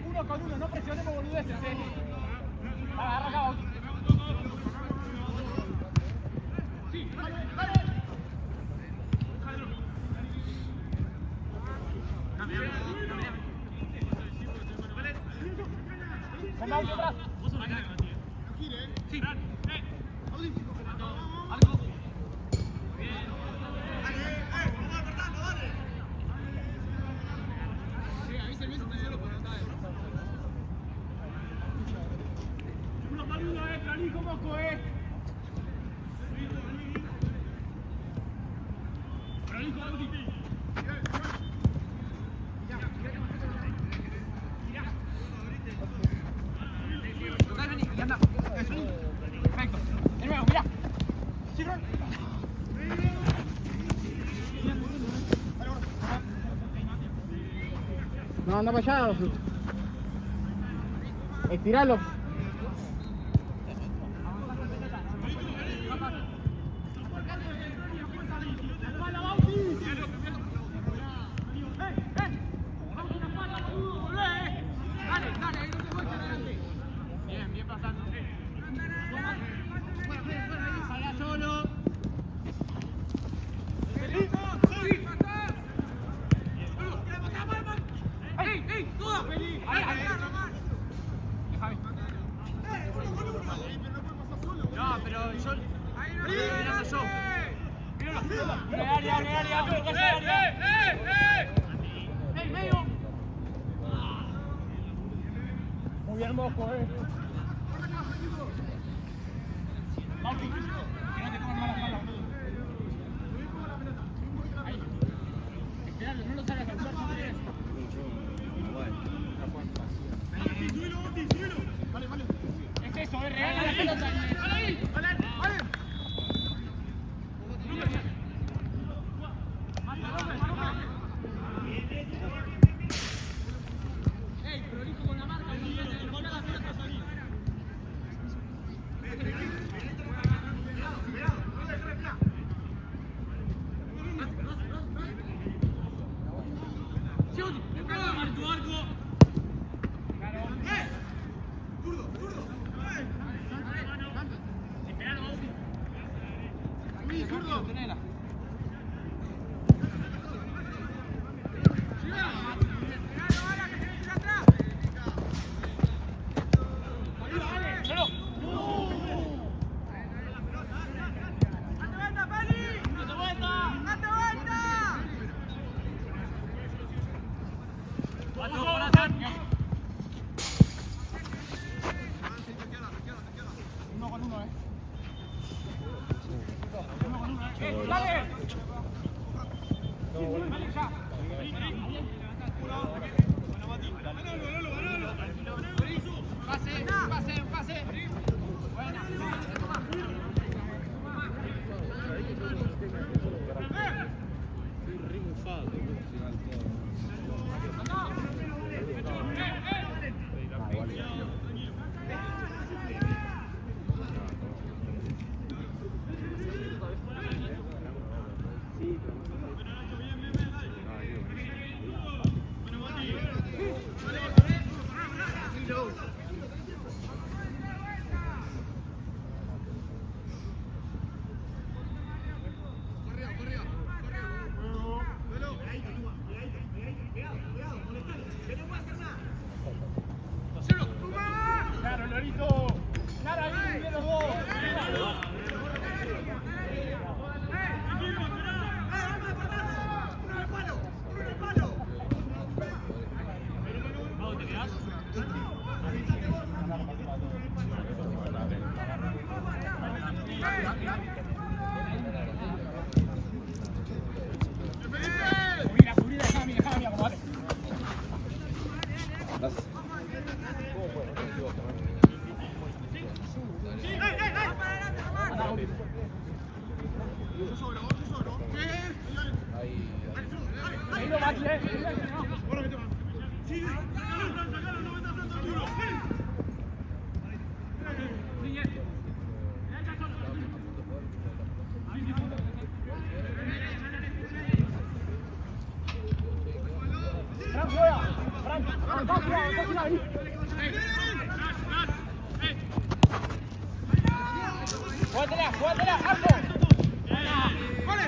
Uno con uno, no presionemos boludeces, Agarra acá, Bauti. Sí, vale. Con Bauti atrás. Sí. Algo. No, anda para allá. Estiralo. Bien pasando. Salga solo. No, pero yo... Mirando yo. Medio. Muy bien, Mosco, Vamos, que no te comas malas malas, boludo. Ahí. Esperalo, no lo salgas a jugar si querés. Vale. Es eso, es real la pelota. Vale ahí. Vale. Prolijo con la marca, poné la pelota ahí. Pase. Buena. Jugátela, jugátela, arco. Vale.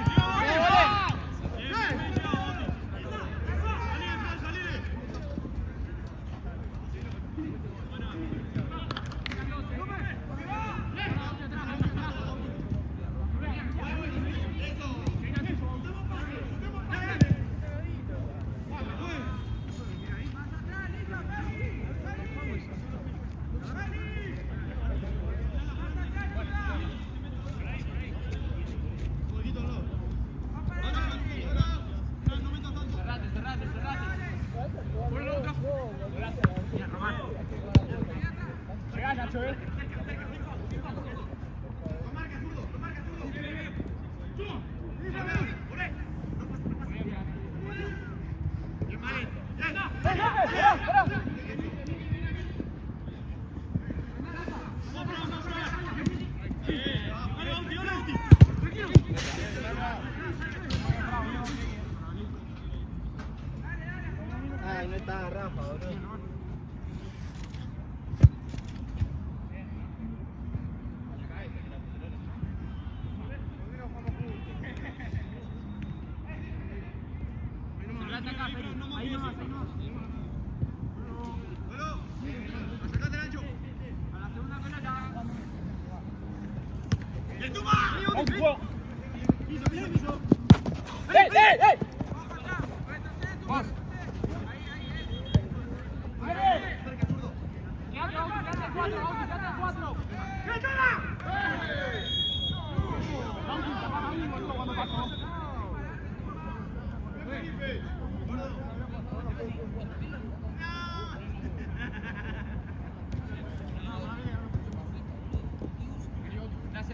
Ay, no está Rafa, boludo.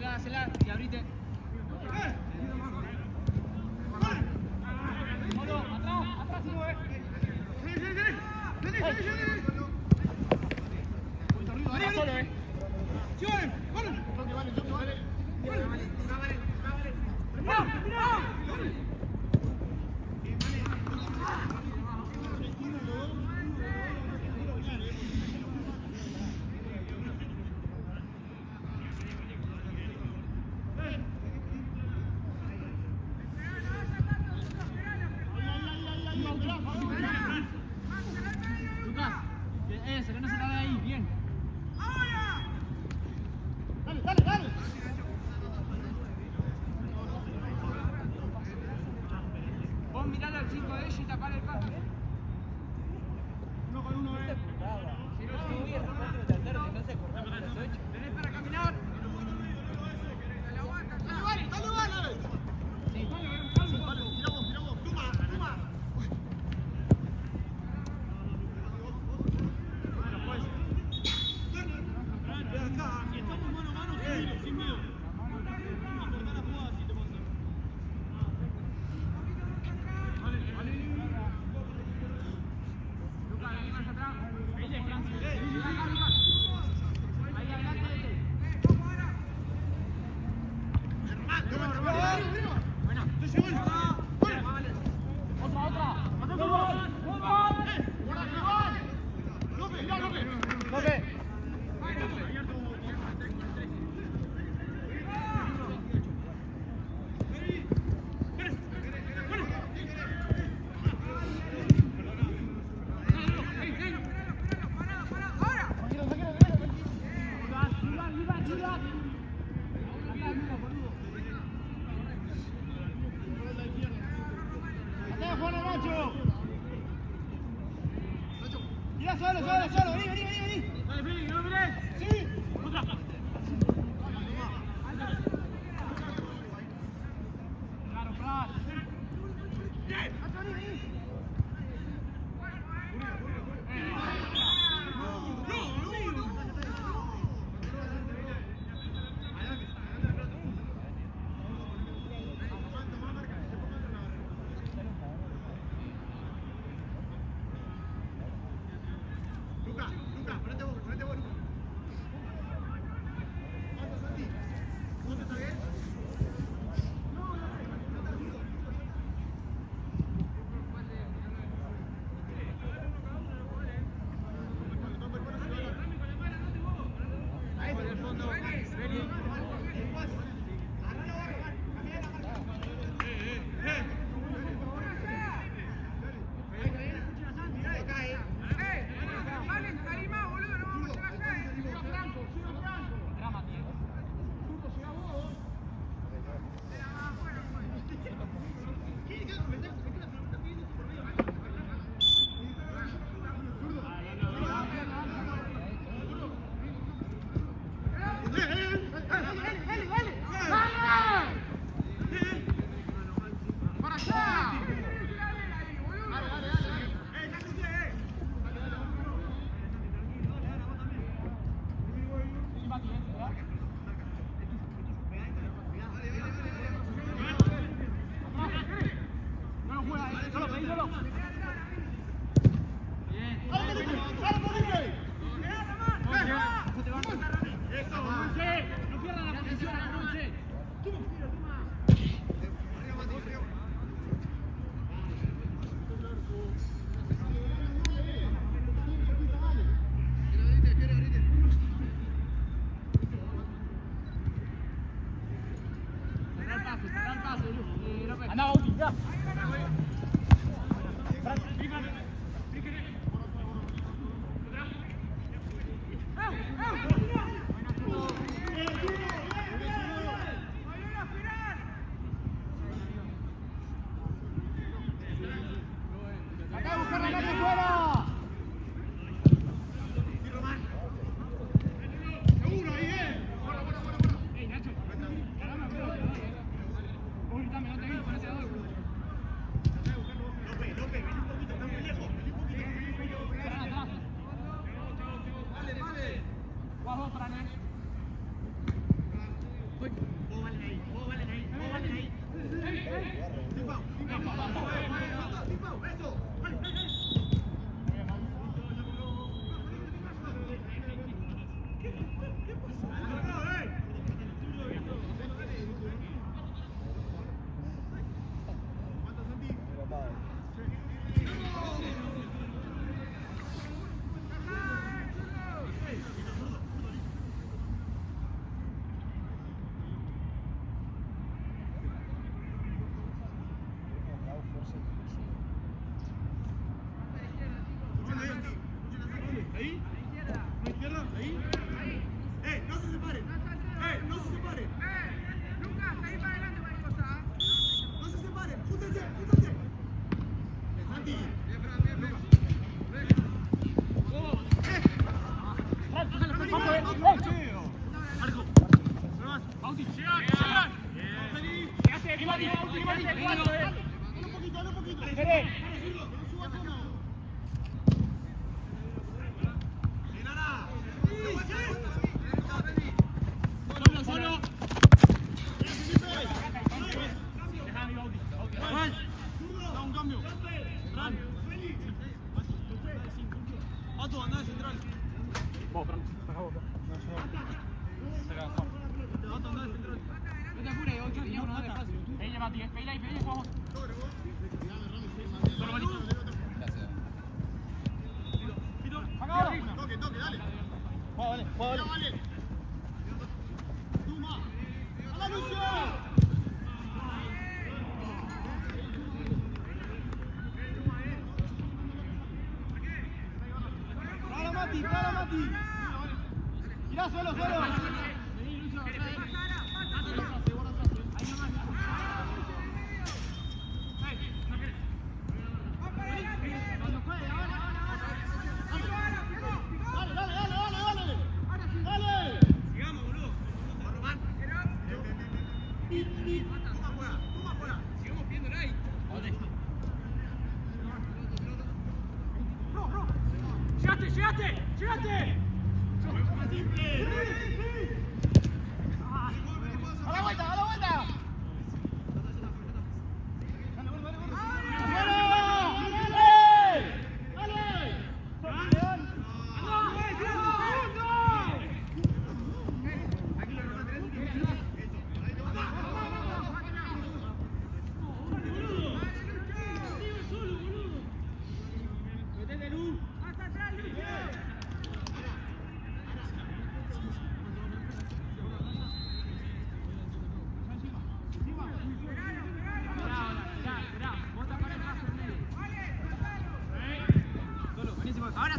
Dásela y abrite. Atrás, solo, Lucas, ese, que no se la ve ahí, bien. Dale. Vos mirale al 5 de ellos y tapale el paso. Uno con uno, ¿Tenés para caminar? Dale. Sí. Miramos. Toma. Si estamos mano a mano, sin miedo. Cortar la jugada si te pasa. Vale. Anda, Bauti, ya. Acá a buscar la calle fuera. Seguro ahí, Nacho. Vos gritame, no te vi, ponete a dos. López, ven un poquito, está muy lejos. Atrás. Dale. Guajo, para Nash. Vos valen ahí. Eso. Ahí. No se separen. Lucas, ahí para adelante, mariposa. No se separen. Júntense. Santi. Marco. Bauti, llega. Un poquito. Solo. Da un cambio. Pato, anda de central. Vos, Fran. Saca vos. Pato, anda de central. No te apures, 8 y 1, dale fácil. Pedile, Mati, pedile ahí, jugamos. Solo, Mati. Gracias. Acá ahora. Toque, dale. Juega, vale. Tuma. ¡Hala, Lucio! Para Mati. Mirá, solo. Vení, Lucio, cuando juegue, ahora. Dale. Sigamos, boludo. Román. Toma fuera. Sigamos viendo ahí. ¡Llegate! ¡A la vuelta!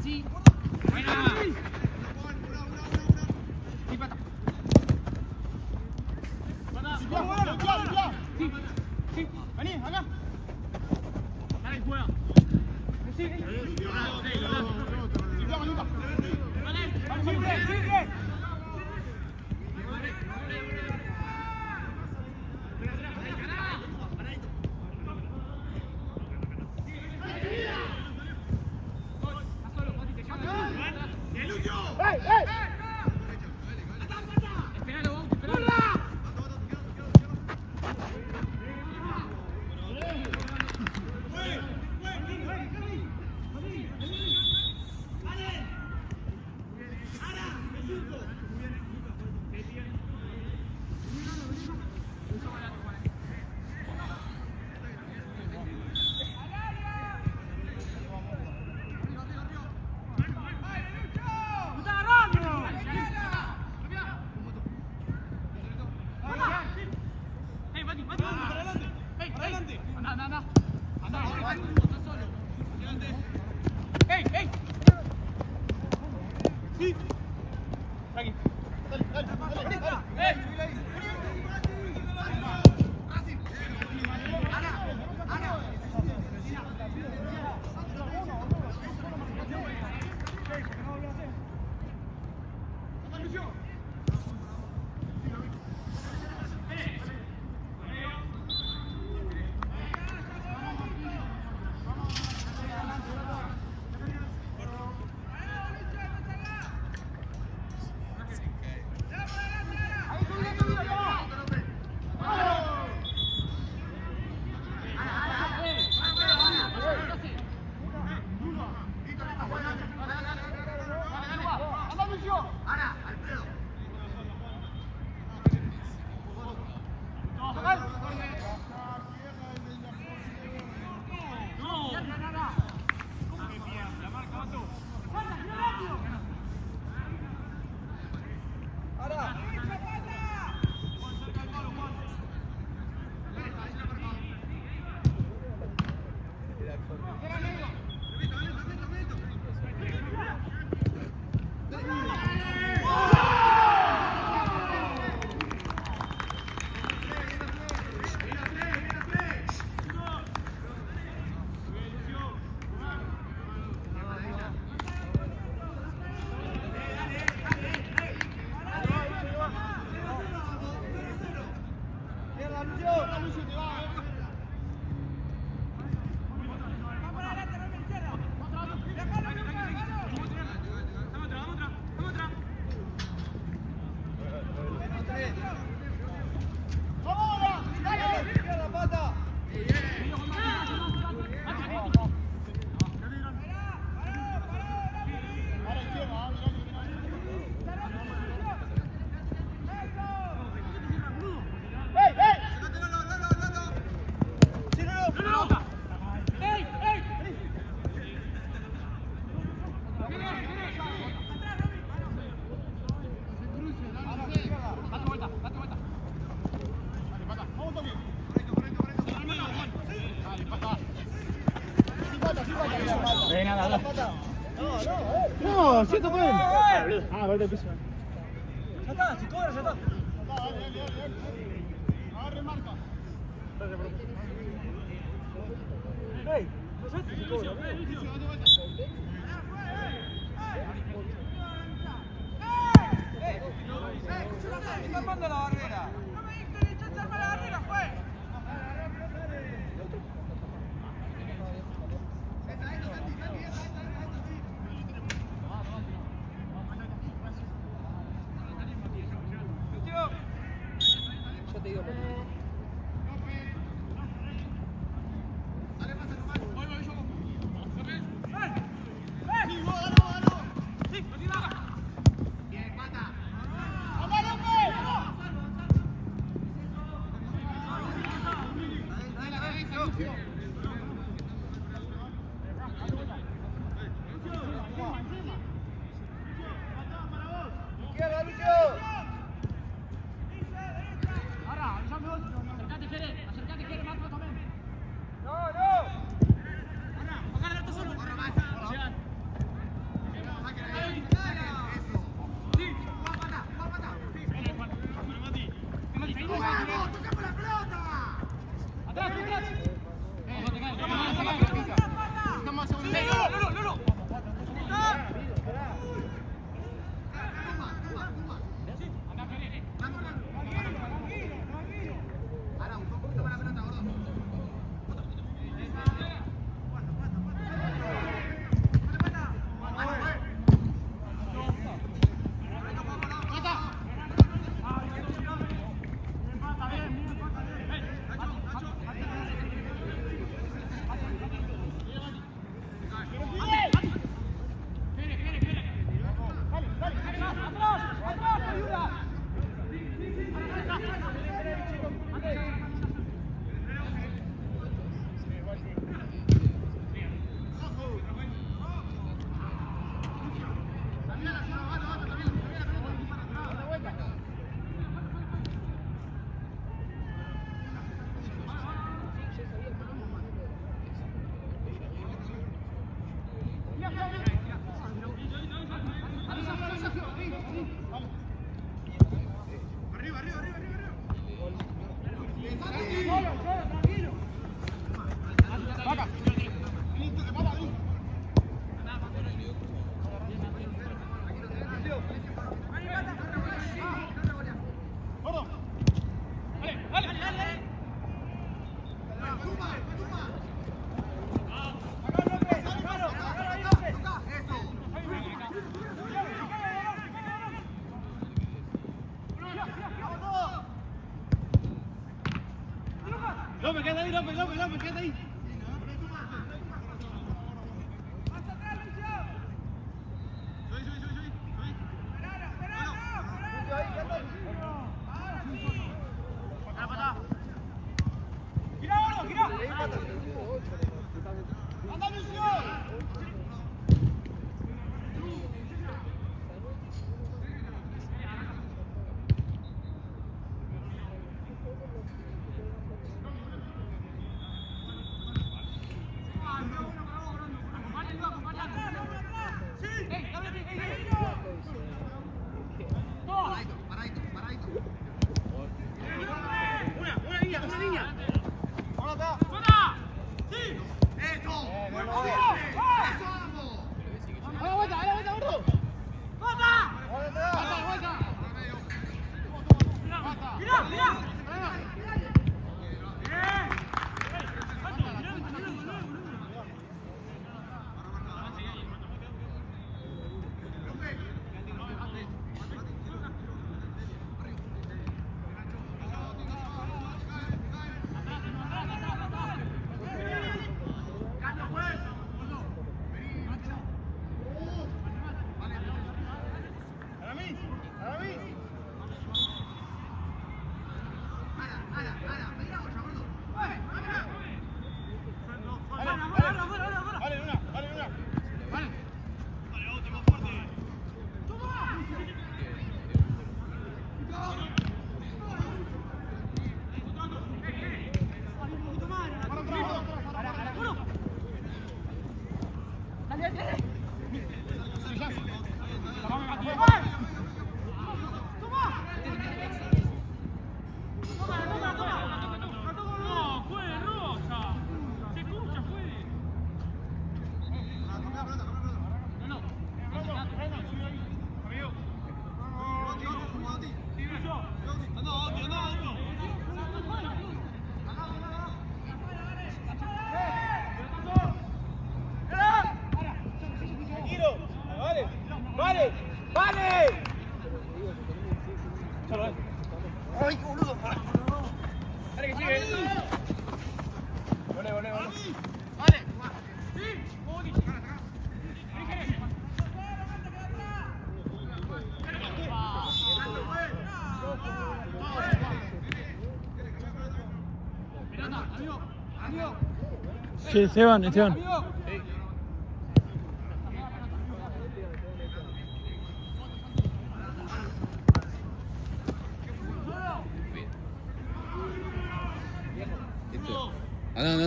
Sí. Buena. Sí, pata. Sí, sí, vení, acá. Dale, juega. Sí, sigue. No, siento con él. Ah, verde piso. Ya está, si cobra, ya está. Hey, no sé si cobra. ¡Está armando la barrera! ¡No me diste ni chance de armar la barrera, fue! Yo te digo, ¡Izquierda, Lucio! Ahora, avísame vos. Atrás, atrás. Estamos a segundo. Lolo. López, quédate ahí, López, quédate ahí. Sí, Esteban. No,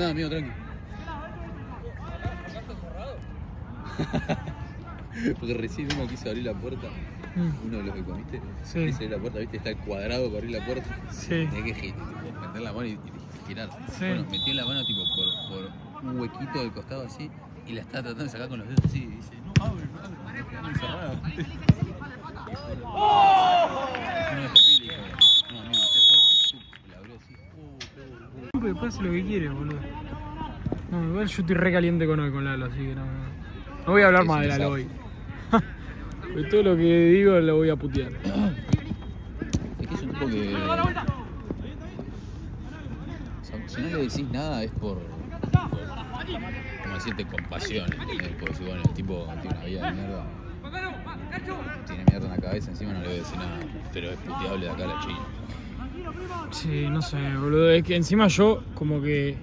amigo, tranqui. Porque recién uno quiso abrir la puerta. Uno de los que comiste. Sí. Ese de la puerta, ¿viste? Está el cuadrado para abrir la puerta. Sí. Tenés que tipo, meter la mano y girar. Sí. Bueno, metí la mano tipo por un huequito del costado así y la estaba tratando de sacar con los dedos así. Y dice, no abre, queda muy cerrada. No, amigo, hace fuerte. La abrió así. Pero después hace lo que quiere, boludo. No, igual yo estoy re caliente con Lalo, así que no. No voy a hablar Es más de un Lalo desastre. hoy. Porque todo lo que digo lo voy a putear. Es que es un tipo que. O sea, si no le decís nada es por como decirte, compasión, ¿entendés? Porque si bueno, el tipo tiene una vida de mierda, tiene mierda en la cabeza, encima no le voy a decir nada, pero es puteable de acá a la China. Sí, no sé, boludo. Es que encima yo como que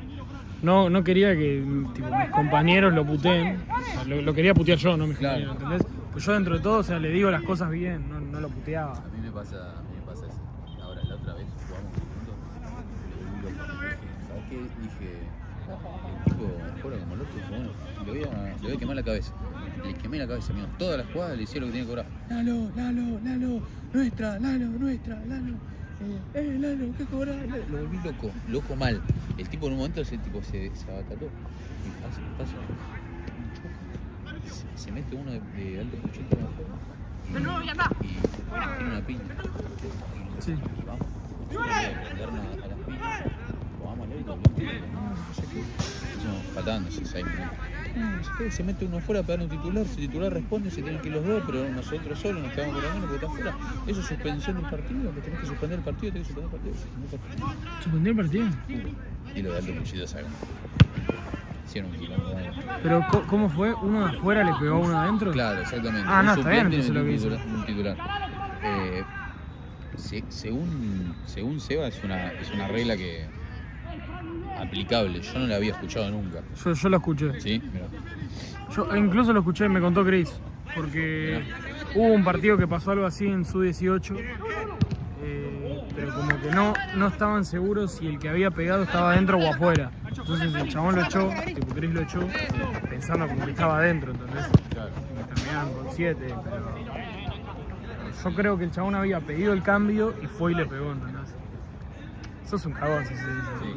no quería que tipo, mis compañeros lo puteen. O sea, lo quería putear yo, no mis Claro. compañeros, ¿entendés? Pues yo dentro de todo, o sea, le digo las cosas bien, no lo puteaba. A mí me pasa eso. Ahora, la otra vez jugamos juntos, le volví loco. ¿Sabes qué? Dije, el tipo fuera como loco, bueno, le voy a quemar la cabeza. Le quemé la cabeza, amigo. Todas las jugadas le hicieron lo que tenía que cobrar. Lalo, nuestra, Lalo. Lalo, ¿qué cobrar? Lo volví loco mal. El tipo en un momento se abatató. Y pasa. Se mete uno de alto cuchito abajo y tiene una piña. Sí. Y vamos. A las piñas. Vamos a leer y no sé qué. Estamos patándose 6 minutos. No sé qué, se mete uno afuera para darle un titular. Si el titular responde, se tienen que ir los dos, pero nosotros solos nos quedamos con la mano porque está afuera. Eso es suspensión del partido, que tenés que suspender el partido, ¿Suspendió el partido? Y lo de alto cuchillo saben. Hicieron un quilombo. Pero ¿cómo fue? ¿Uno de afuera le pegó a uno de adentro? Claro, exactamente. Ah, no, Un está bien, suplente entonces lo que metió hizo. un titular. Según Seba es una regla que aplicable. Yo no la había escuchado nunca. Yo lo escuché. ¿Sí? Mirá. Yo incluso lo escuché, me contó Chris. Porque hubo un partido que pasó algo así en su 18. Pero como que no estaban seguros si el que había pegado estaba adentro o afuera. Entonces el chabón lo echó, tipo Chris lo echó, pensando como que estaba adentro, ¿entendés? Claro. Y terminaron con 7, pero yo creo que el chabón había pedido el cambio y fue y le pegó, ¿entendés? Sos un cagón, si se dice. Sí.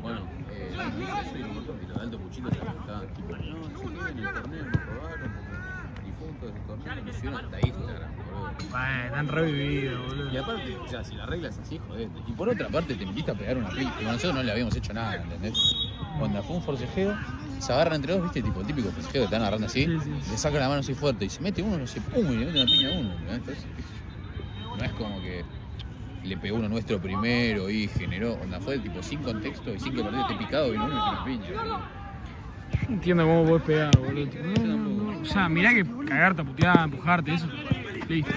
Bueno, eso y los de alto cuchillo estaban tipo, no, se quedan en el torneo, me robaron, difuntos del torneo, me hicieron hasta Instagram, boludo. Bueno, están revividos, boludo. Y aparte, o sea, si la regla es así, jodete. Y por otra parte, te metiste a pegar una piña. Y nosotros no le habíamos hecho nada, ¿entendés? Cuando fue un forcejeo, se agarran entre dos, ¿viste? Tipo, típico forcejeo que están agarrando así, Sí, sí. le saca la mano así fuerte y se mete uno, no sé, pum, y le mete una piña a uno, ¿entendés? Entonces, no es como que le pegó uno nuestro primero y generó, onda, fue tipo sin contexto y sin que el partido esté picado y uno metió una piña, boludo. No entiendo cómo podés pegar, boludo. Tipo, no. O sea, mirá que cagarte, putear, empujarte, eso. Listo.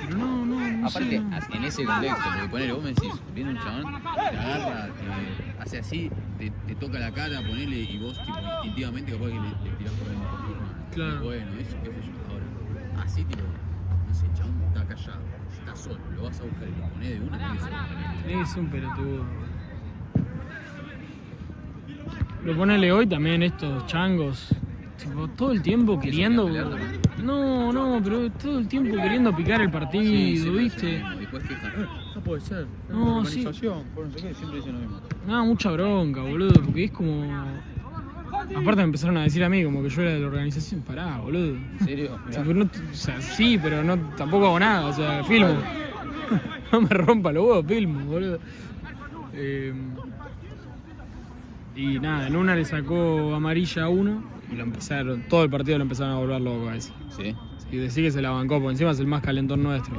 Pero no Aparte, sé. en ese contexto, porque ponele, vos me decís, viene un chabón, te agarra, hace así, te toca la cara, ponele, y vos, tipo, instintivamente, capaz que le tirás por dentro. Claro. Y bueno, eso, qué sé yo. Ahora, así, tipo, no sé, el chabón está callado, está solo, lo vas a buscar y lo ponés de una, tiene que ser un penal. Es un pelotudo. Lo ponele hoy también estos changos. Tipo, todo el tiempo queriendo. pelear también? No, pero todo el tiempo queriendo picar el partido, Sí, ¿viste? después quejan, no puede ser, No, sí. organización, por no sé qué, siempre dicen lo mismo. Me da mucha bronca, boludo, porque es como. Aparte me empezaron a decir a mí como que yo era de la organización. Pará, boludo. ¿En serio? O sea, pero o sea, sí, pero no, tampoco hago nada, o sea, filmo. No me rompa los huevos, filmo, boludo. Y nada, en una le sacó amarilla a uno y lo empezaron, todo el partido lo empezaron a volver loco a ese. Sí. Y decir que se la bancó, porque encima es el más calentón nuestro.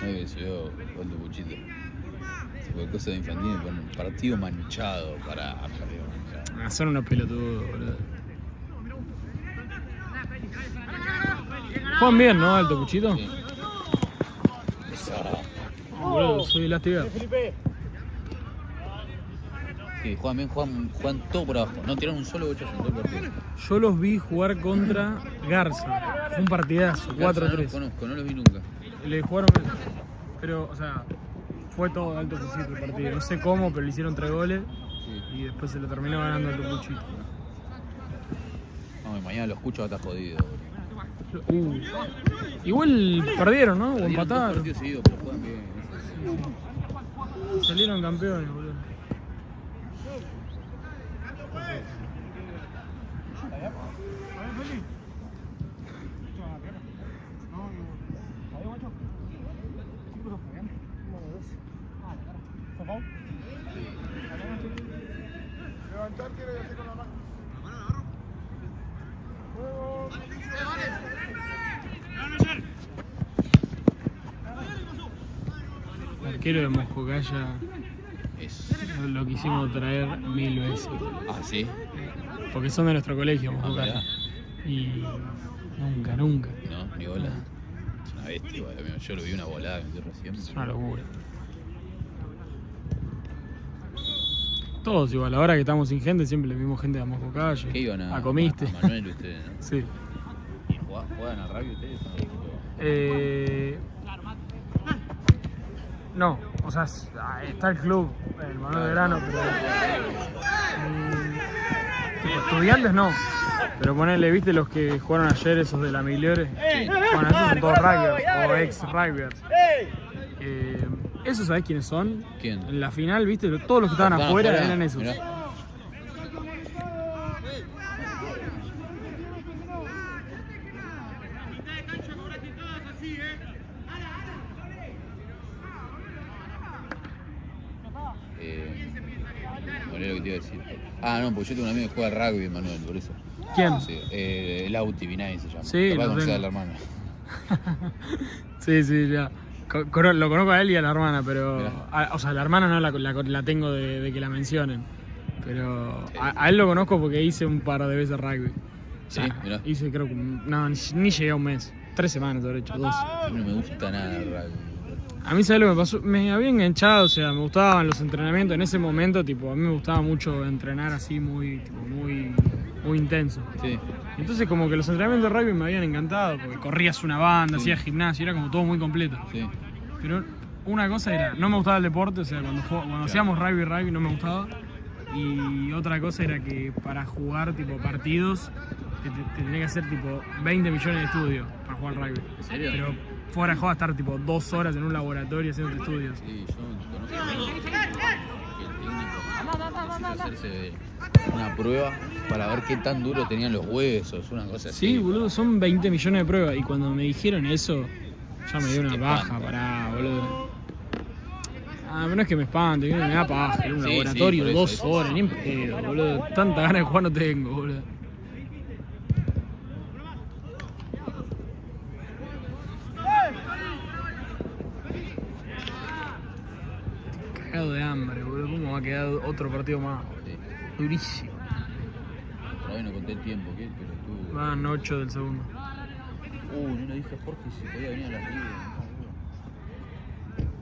Muy se veo con tu cuchito. Tipo de cosas de infantil con un partido manchado para partido manchado. Son unos pelotudos, boludo. Juegan bien, ¿no? Alto Cuchito. Sí. Boludo, soy Lastigar. Sí, juegan bien, juegan todo por abajo. No tiraron un solo bochazo en todo el partido. Yo los vi jugar contra Garza. Fue un partidazo, No los 4-3. conozco, no los vi nunca. Le jugaron bien. Pero, o sea, fue todo Alto Cuchito el partido. No sé cómo, pero le hicieron 3 goles Sí. y después se lo terminó ganando Alto Cuchito. No, y mañana lo escucho, va a estar jodido. Igual perdieron, ¿no? O Perdieron 2 empataron. partidos seguidos, pero juegan bien. Salieron campeones, boludo. Levantar quiere decir con la mano. El arquero de Moscocaya lo quisimos traer 1000 veces. Ah, sí. Porque son de nuestro colegio, Moscocaya. Y nunca. No, ni bola. Es una bestia, igual, amigo. Yo lo vi una volada que metió recién. Es una locura. Todos igual, ahora que estamos sin gente, siempre le vimos gente de Moscocaya. ¿Qué iban a Comiste. a Manuel ustedes, no? Sí. ¿Y juegan a rugby ustedes? No, o sea, está el club, el Manuel Verano, pero tipo, estudiantes no. Pero ponele, ¿viste los que jugaron ayer, esos de la Migliore? Bueno, esos son todos rugbyers o ex-rugbyers. ¿Esos sabés quiénes son? ¿Quién? En la final, ¿viste? Todos los que estaban afuera eran esos. Mirá. Bueno, lo que te iba a decir. Ah, no, porque yo tengo un amigo que juega al rugby, Manuel, por eso. ¿Quién? Sí, el Auti Vinay se llama. Sí, Capaz lo conocer tengo. a la hermana. Sí, ya. Lo conozco a él y a la hermana, pero... Mirá. o sea, la hermana no la tengo de que la mencionen. Pero a él lo conozco porque hice un par de veces rugby. Sí, mirá. Hice creo que... No, ni llegué a un mes. 3 semanas habré hecho, 2. A mí no me gusta nada el rugby. A mí, ¿sabes lo que me pasó? Me había enganchado, o sea, me gustaban los entrenamientos. En ese momento, tipo, a mí me gustaba mucho entrenar así muy intenso. Sí. Entonces como que los entrenamientos de rugby me habían encantado, porque corrías una banda, hacías gimnasia, era como todo muy completo. Sí. Pero una cosa era, no me gustaba el deporte, o sea, cuando hacíamos rugby no me gustaba. Y otra cosa era que para jugar tipo partidos te tenía que hacer tipo 20 millones de estudios para jugar rugby. ¿En serio? Pero fuera de juego estar tipo 2 horas en un laboratorio haciendo estudios. Sí, yo conozco a que el técnico necesita hacerse una prueba para ver qué tan duro tenían los huesos, una cosa así. Sí, boludo, son 20 millones de pruebas. Y cuando me dijeron eso, ya me dio una Te paja, espanta. pará, boludo. Ah, pero no es que me espante, me da paja, era un Sí, laboratorio, sí, por eso, 2 horas, ni en pedo, boludo. Tanta ganas de jugar no tengo, boludo. Cagado de hambre, boludo. ¿Cómo va a quedar otro partido más? Sí. Durísimo. Todavía no conté el tiempo, ¿qué? Pero tú... Van 8 del segundo. no le dije a Jorge si podía venir a las 10.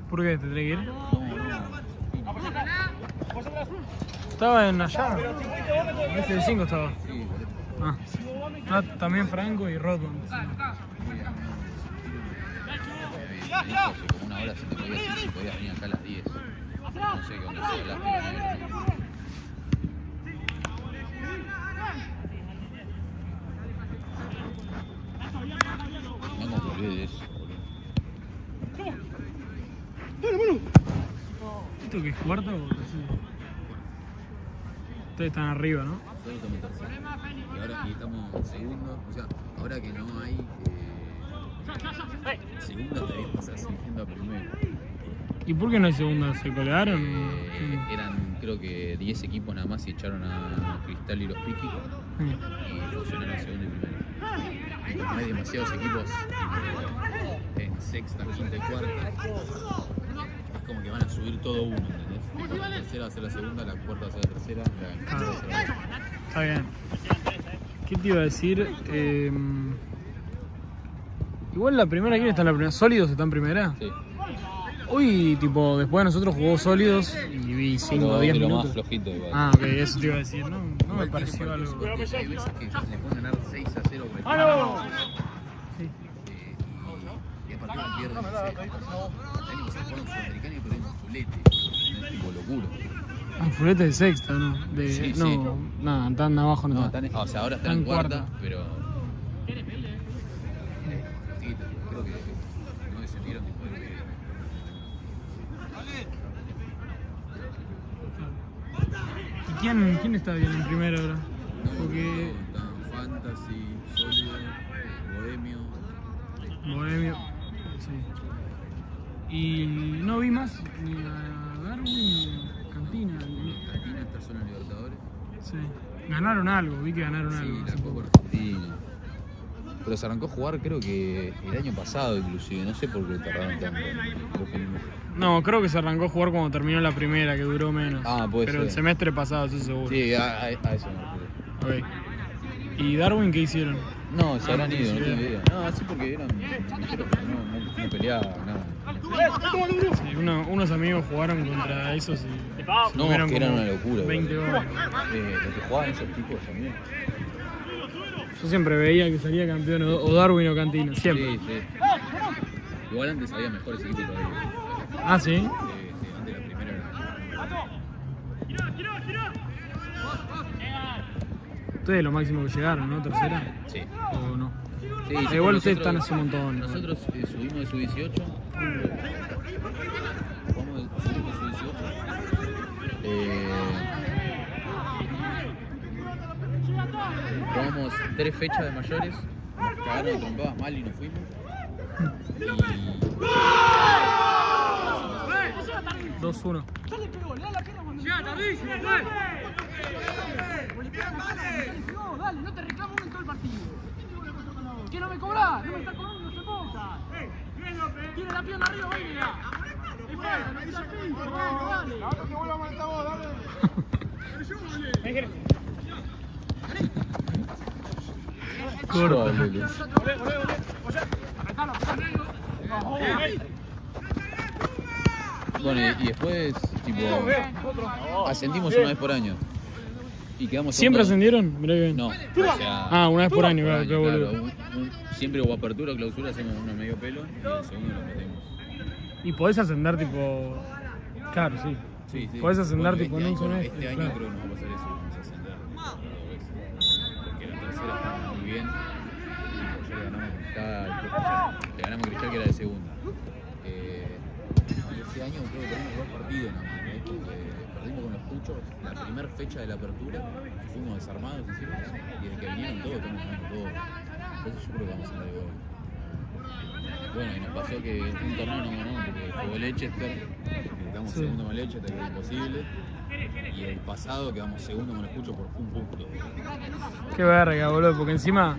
¿Por qué? ¿Te tenés que ir? No. Estaba en allá. En este de 5 estaba. Sí, por eso. También Franco y Rodman. Me dijo hace como una hora si podías venir acá a las 10. No sé qué onda, si hablaste con él. No me olvidé de eso, boludo. ¿Esto que es cuarto o tercero? Ustedes están arriba, ¿no? Nosotros estamos terceros. Y ahora que estamos segundos, o sea, ahora que no hay segunda, te pasas yendo a primero. ¿Y por qué no hay segunda? ¿Se colearon? Eran creo que 10 equipos nada más y echaron a Cristal y los Piqui y fusionaron segunda y primera. Y como hay demasiados equipos en sexta, quinta y cuarta, es como que van a subir todo uno, ¿entendés? Tipo, la tercera va a ser la segunda, la cuarta va a ser la tercera, la quinta va a ser la cuarta. Está bien. ¿Qué te iba a decir? Igual la primera, ¿quién está en la primera? ¿Sólidos está en primera? Sí. Hoy, tipo, después de nosotros jugó Sólidos y vi 5 o 10 de lo minutos. más flojito igual. Ah, ok, eso te iba a decir. No me Igual pareció tiene algo. porque hay veces que le pueden ganar 6-0 Sí. y a partir de pierden. El año pasado jugaron Sudamericana y perdieron Zulete. Es tipo locura. Fulete de sexta, ¿no? Sí, no, sí. nada, tan abajo no, No, está. o sea, ahora está en cuarta, pero. Sí, creo que no descendieron tipo de. ¿Y quién está bien en primera ahora? Porque Están Fantasy, Sólido, Bohemio, sí. Y no vi más ni a Darwin ni a Cantina. Argentina está solo en Libertadores. Sí. Ganaron algo, vi que ganaron Sí, algo. la hace Copa poco. Argentina. Pero se arrancó a jugar creo que el año pasado inclusive, no sé por qué tardaron tanto. No, creo que se arrancó a jugar cuando terminó la primera, que duró menos. Ah, puede Pero ser. el semestre pasado, eso seguro. Sí, a eso me refiero. Ok. ¿Y Darwin qué hicieron? No, se habrán ido, no sí. tengo idea. No, sí porque eran ligeros, pero no peleaban, nada. Sí, unos amigos jugaron contra esos y se No, comieron que eran como una locura. 20 goles. Los que jugaban esos tipos también. Yo siempre veía que salía campeón o Darwin o Cantina, siempre. Sí, sí. Igual antes había mejores equipos todavía. Ah, ¿sí? Sí, antes la primera era. Ustedes lo máximo que llegaron, ¿no? ¿Tercera? Sí. ¿O no? Sí, Igual ustedes nosotros- están hace un montón. ¿no? Nosotros subimos de sub-18. Subimos de sub-18. Jugamos 3 fechas de mayores. Nos cagaron a trompadas mal y nos fuimos. Y 2-1. Dale, no te reclamo en todo el partido. ¿Qué no me cobrás? No me está cobrando, no se ponga. Tiene la pierna arriba, venga. Es falta, no tira al piso, vamos, dale. Ahora que vuelva a matar vos, dale. Corta. bueno, y después, tipo, ascendimos una vez por año. Y quedamos ¿Siempre segundos. ascendieron? Mirá que bien. No, o sea. Ah, una vez por año, claro, qué boludo. Siempre hubo apertura o clausura, hacemos uno medio pelo y el segundo lo metemos. Y podés ascender tipo. Claro, sí. Sí, sí. Podés ascender Bueno, tipo en un semestre. Este año claro. creo que nos va a pasar eso, vamos a ascender dos veces. Porque la tercera está muy bien. Y ya le ganamos a Cristal, le ganamos a Cristal que era de segunda. Y este año creo que tenemos 2 partidos nada más, ¿no? Porque perdimos con los Puchos la primera fecha de la apertura, que fuimos desarmados encima, y desde que vinieron todos, estamos ganando todos. Entonces yo creo que vamos a andar de gol. Bueno, y nos pasó que un torneo no ganamos porque jugó Leicester, quedamos Sí. segundo con Leicester, que era imposible. Y el pasado quedamos segundo con los Puchos por un punto. Qué verga, boludo, porque encima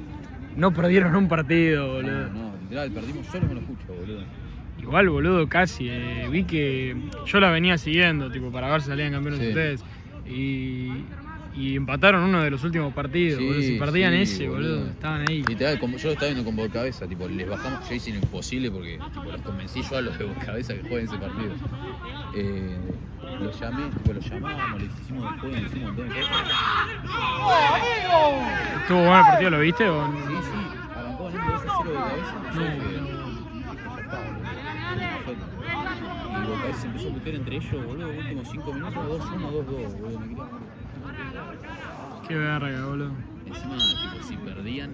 no perdieron un partido, boludo. No, literal, perdimos solo con los Puchos, boludo. Igual, boludo, casi. Vi que yo la venía siguiendo, tipo, para ver si salían campeones Sí. ustedes. Y empataron uno de los últimos partidos, Sí, boludo. Si perdían sí, ese, boludo, estaban ahí. Literal, como yo lo estaba viendo con Boca Cabeza, tipo, les bajamos, yo hice lo imposible porque tipo, los convencí yo a los de Boca Cabeza que jueguen ese partido. Los llamé, tipo, los llamábamos, les hicimos después, les hicimos un montón de cosas. ¿Estuvo bueno el partido, lo viste? O... Sí, sí, arrancó ganando 2-0 de cabeza. Yo dije, y Boca Cabeza se empezó a meter entre ellos, boludo, los últimos 5 minutos, 2-1, 2-2, boludo, me quería morir. Qué verga, boludo. Encima, tipo, si perdían,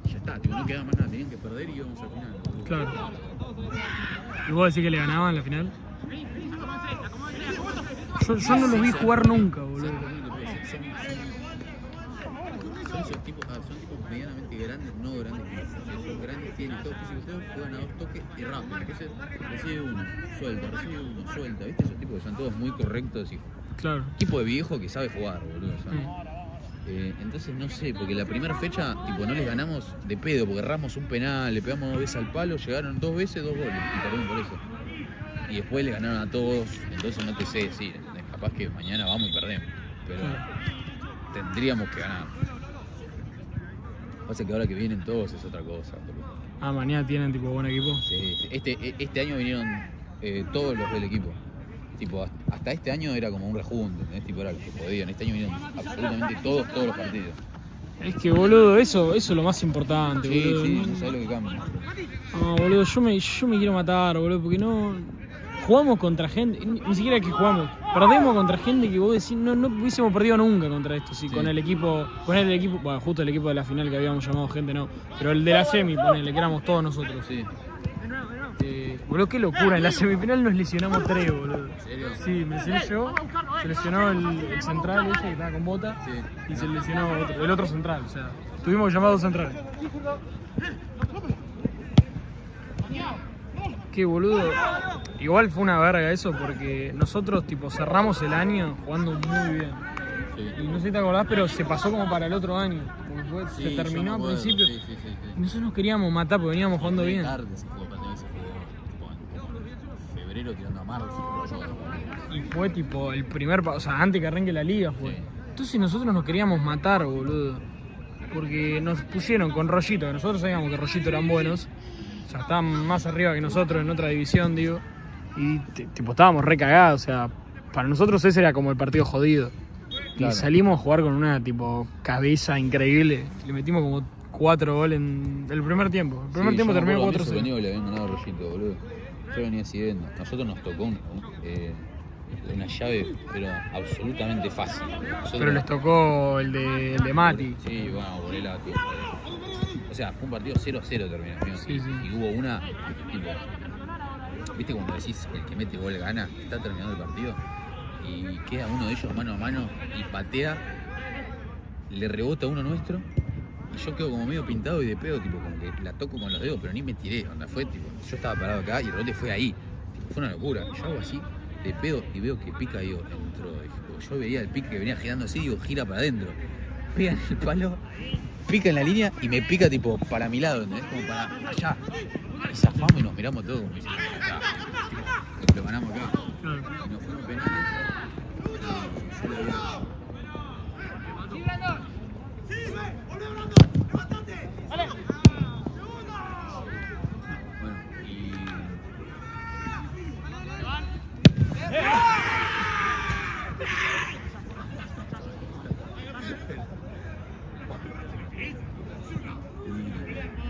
ya está, tipo, no quedaba más nada, tenían que perder y íbamos al final. boludo. Claro. ¿Y vos decís que le ganaban la final? Yo no los vi jugar nunca, boludo. ¿Sabes lo que puede ser? Son esos tipos, son tipos medianamente grandes, no grandes físicos. Son grandes, tienen todo físico, todos juegan a 2 toques y rápido. Entonces recibe uno, suelta, ¿viste? Esos tipos que son todos muy correctos y Claro. tipo de viejo que sabe jugar, boludo. ¿Sabes? Entonces no sé, porque la primera fecha tipo no les ganamos de pedo, porque erramos un penal, le pegamos 2 veces al palo, llegaron 2 veces, 2 goles y perdimos por eso. Y después le ganaron a todos, entonces no te sé decir, ¿entendés? Capaz que mañana vamos y perdemos, pero tendríamos que ganar. Pasa que ahora que vienen todos es otra cosa, boludo. Ah, mañana tienen tipo buen equipo. Sí, este año vinieron todos los del equipo. Tipo, hasta este año era como un rejunte, ¿entendés? Tipo, era los que podían. Este año vinieron absolutamente todos los partidos. Es que, boludo, eso es lo más importante, Sí, boludo. sí, No, no sabes lo que cambia. no, boludo, yo me quiero matar, boludo, porque no jugamos contra gente, ni siquiera que jugamos, perdemos contra gente que vos decís, no hubiésemos perdido nunca contra esto, sí. Con el equipo, bueno, justo el equipo de la final que habíamos llamado gente, no, pero el de la semi, ponele, que éramos todos nosotros. Sí. Boludo, qué locura, en la semifinal nos lesionamos 3, boludo. ¿En serio? Sí, me lesioné yo, se lesionó el central ese que estaba con bota, Sí. y se lesionó el otro central, o sea, tuvimos llamados centrales. Qué boludo. Igual fue una verga eso porque nosotros tipo cerramos el año jugando muy bien. Sí. Y no sé si te acordás, pero se pasó como para el otro año. Como Sí, se yo terminó me al acuerdo. principio. Sí. Y nosotros nos queríamos matar porque veníamos jugando Muy bien. tarde se jugó, pandemia se jugó tipo, en febrero tirando a marzo. Y fue tipo el primer, o sea, antes que arranque la liga fue. Sí. Entonces nosotros nos queríamos matar, boludo. Porque nos pusieron con Rollito, que nosotros sabíamos que Rollito eran buenos. O sea, estaban más arriba que nosotros en otra división, digo. Y tipo estábamos re cagados, o sea, para nosotros ese era como el partido jodido. Claro. Y salimos a jugar con una tipo cabeza increíble. Le metimos como 4 goles en el primer tiempo. El primer tiempo terminó 4-0. sorprendido que le habían ganado a Rollito, boludo. Yo venía siguiendo. Nosotros nos tocó una llave, pero absolutamente fácil. Nosotros, Pero les tocó el de Mati. Sí, bueno, Borela. O sea, fue un partido 0-0 terminó. Sí. Y hubo una, tipo, ¿viste cuando decís el que mete gol gana? Está terminando el partido y queda uno de ellos mano a mano y patea, le rebota a uno nuestro y yo quedo como medio pintado y de pedo, tipo, como que la toco con los dedos, pero ni me tiré, onda, fue tipo, yo estaba parado acá y el rebote fue ahí, tipo, fue una locura. Yo hago así, de pedo y veo que pica, digo, entró, yo veía el pique que venía girando así, digo, gira para adentro, pega en el palo, pica en la línea y me pica tipo para mi lado, ¿entendés? Como para allá. Y zafamos y nos miramos todos como diciendo, acá, tipo, lo ganamos acá. Y nos fueron penales. Y yo le digo, bueno, y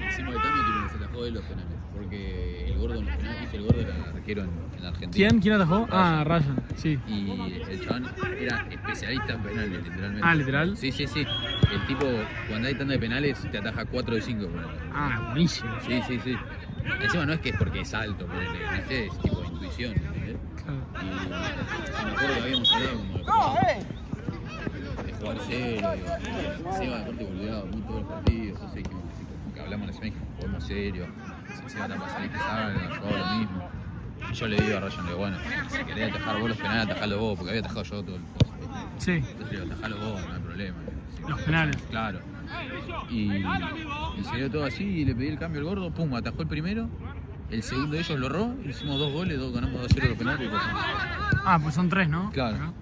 hicimos el cambio tipo que se atajó de los penales. Porque el gordo en los penales, ¿viste? El gordo era arquero en Argentina. ¿Quién atajó? Ah, Ryan, sí. Y el chabón era especialista en penales, literalmente. Ah, ¿literal? Sí. El tipo, cuando hay tanda de penales, te ataja 4 de 5. Ah, buenísimo. Sí. Encima no es que es porque es alto, ¿viste? Es tipo intuición, ¿entendés? Claro. Y me acuerdo que habíamos hablado como de jugar serio, digo, se iba de parte boludeado muy todos los partidos, así que hablamos la semana que jugamos serio, se iba a pasar y que salga, yo hago lo mismo. Y yo le digo a Ryan, digo, bueno, si querés atajar vos los penales, atajalo vos, porque había atajado yo todo el coso. Sí, Entonces le digo, atajalo vos, no hay problema. los penales. Claro. Y se dio todo así y le pedí el cambio al gordo, pum, atajó el primero, el segundo de ellos lo erró, hicimos 2 goles, ganamos 2-0 los penales y pasamos. Ah, pues son 3, ¿no? Claro.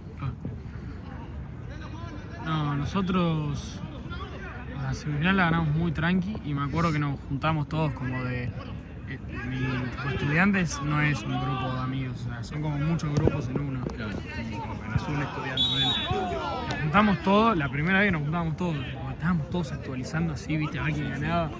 No, nosotros la semifinal la ganamos muy tranqui y me acuerdo que nos juntamos todos como de... mi tipo, estudiantes no es un grupo de amigos, o sea, son como muchos grupos en uno. Claro. Como que no es un estudiante. Nos juntamos todos, la primera vez que nos juntamos todos, como estábamos todos actualizando así, viste, a ver quién ganaba.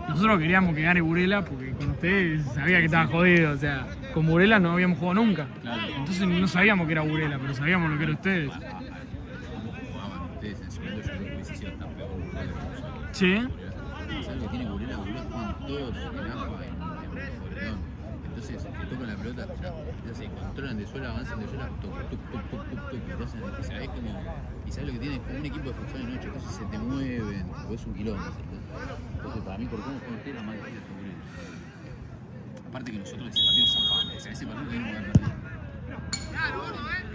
Nosotros queríamos que gane Burela porque con ustedes sabía que estaba jodido, o sea, con Burela no habíamos jugado nunca. Claro. Entonces no sabíamos que era Burela, pero sabíamos lo que era ustedes. Jugaban ustedes en su momento, yo creo que hubiese sido hasta peor. Sí. ¿Sabes que tiene Burela? Burela juegan todos en AFA, en Forleón. Entonces, te tocan la pelota, ya se controlan de suelo, avanzan de suelo, toc. Entonces, o sea, es como. Y sabes lo que tiene, es como un equipo de futsal de noche, entonces se te mueven, o es un kilómetro. Entonces, para mí, por cómo juegan ustedes, era más difícil que Burela. Aparte que nosotros ese partido zafamos, o sea, ese partido tenemos que haber perdido.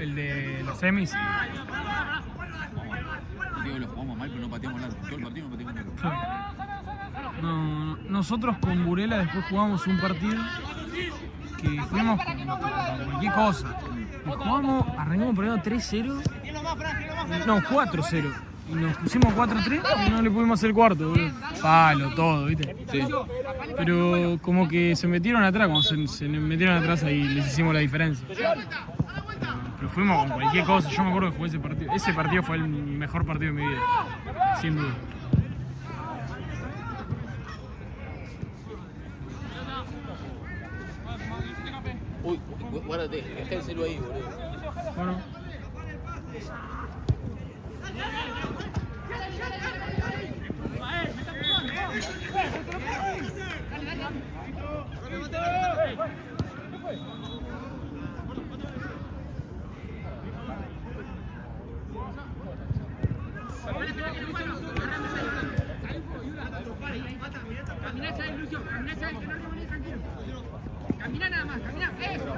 El de las semis. No digo que lo jugamos mal, pero no pateamos largo. Todo el partido no pateamos largo. No, nosotros con Burela después jugamos un partido que fuimos con cualquier cosa. Y jugamos, arrancamos perdiendo 3-0. No, 4-0. Y nos pusimos 4-3 y no le pudimos hacer el cuarto, boludo. Palo, todo, ¿viste? Sí. Pero como que se metieron atrás, cuando se metieron atrás ahí les hicimos la diferencia. Pero fuimos con cualquier cosa. Yo me acuerdo que jugué ese partido. Ese partido fue el mejor partido de mi vida, sin duda. Uy, guárdate, está el celu ahí, boludo. Bueno. Camina esa ilusión, camina esa que no le tranquilo. Camina nada más, camina. Eso.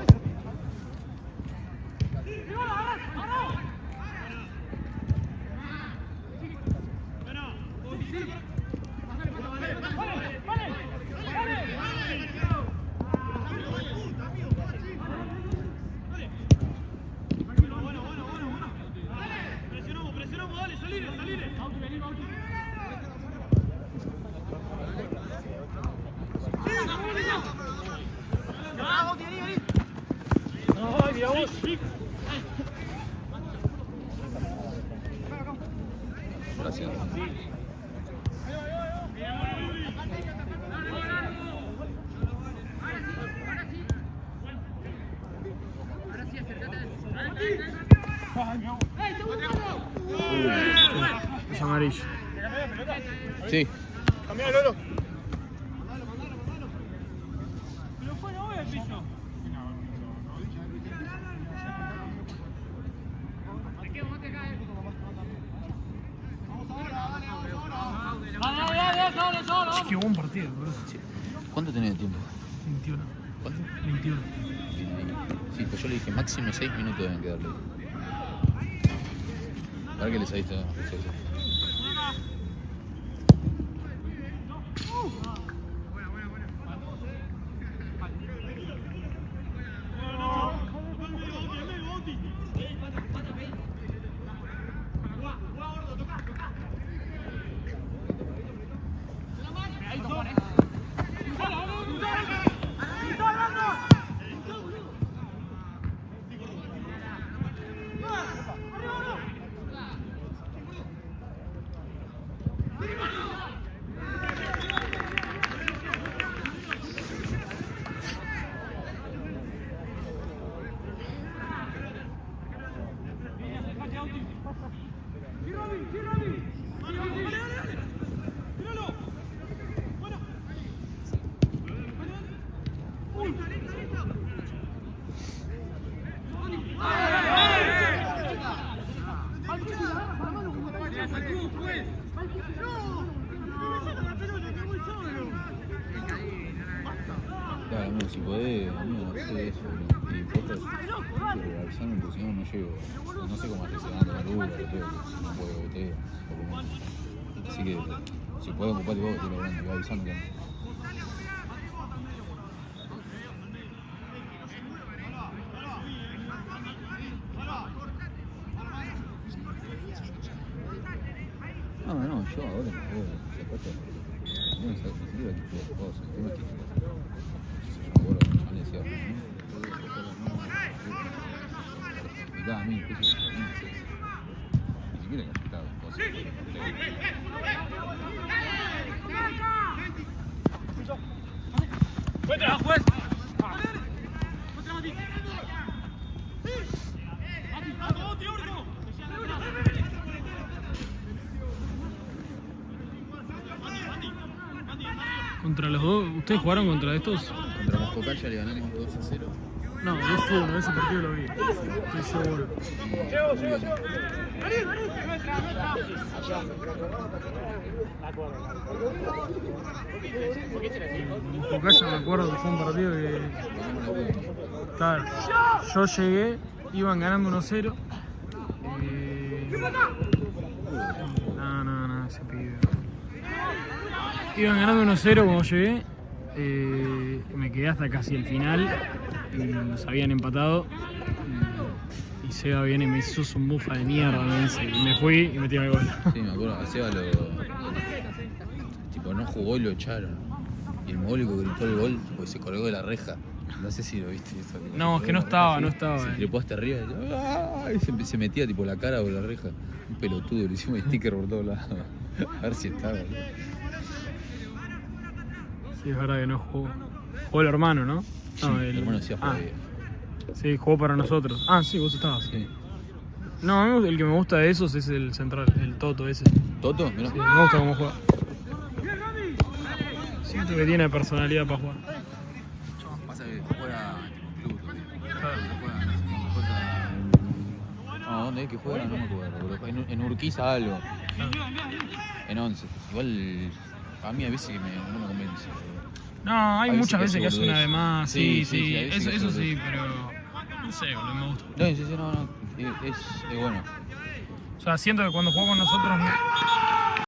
Presionamos, dale, salile. Gracias. Ahora sí, acércate. Es amarillo. Sí. Qué buen partido, bro. ¿Cuánto tenés de tiempo? 21. ¿Cuánto? 21. Bien ahí. Sí, pues yo le dije máximo 6 minutos deben quedarle. Para que les ha visto. Claro, amigo, si podés, amigo, hacer eso. Y fotos, avisame porque si no, no llego. No sé cómo hacer, se van a tomar Uber, creo que si no puedo, boteo, por lo menos. Así que, si podés ocuparte vos, te lo grande, voy avisando que no, yo ahora no puedo, se acuerda. No me sirve el tipo de cosas, el tema es que yo me acuerdo, yo le decía, me daba 1000 pesos por mes, ni siquiera que afectaba cosas. ¡Fuera, juez! Contra los dos, ¿ustedes jugaron contra estos? Contra Moscocaya le ganamos 2-0. No, 2-1, ese partido lo vi. Estoy seguro. Moscocaya me acuerdo que fue un partido que... Claro, yo llegué, iban ganando 1-0. No, ese pibe. Iban ganando 1-0 cuando llegué. Me quedé hasta casi el final y nos habían empatado. Y Seba viene y me hizo un bufa de mierda, me dice, y me fui y metí el gol. Sí, me acuerdo, a Seba tipo, no jugó y lo echaron. Y el mogólico gritó el gol porque se colgó de la reja. No sé si lo viste eso. Tipo, No, es que no estaba. Se trepó hasta arriba y se metía tipo la cara por la reja. Un pelotudo, le hicimos sticker por todos lados. A ver si estaba. Sí, es verdad que no jugó. Jugó el hermano, ¿no? Sí, No, el hermano decía Ah, fue Sí, jugó para nosotros. Ah, sí, vos estabas. Sí. No, a mí el que me gusta de esos es el central, el Toto ese. ¿Toto? Mirá. Sí, me gusta cómo juega. Siento que tiene personalidad para jugar. Pasa que juega tipo club todavía. Claro. No, ¿dónde es que juega? No me acuerdo. Pero en Urquiza algo. En 11. Igual a mí a veces que no me convence. No, hay Hay muchas veces veces que hace una de más. Sí, Sí, hay veces que eso hace sí, pero no sé, boludo, me gusta. No, sí, no. Es bueno. O sea, siento que cuando jugó con nosotros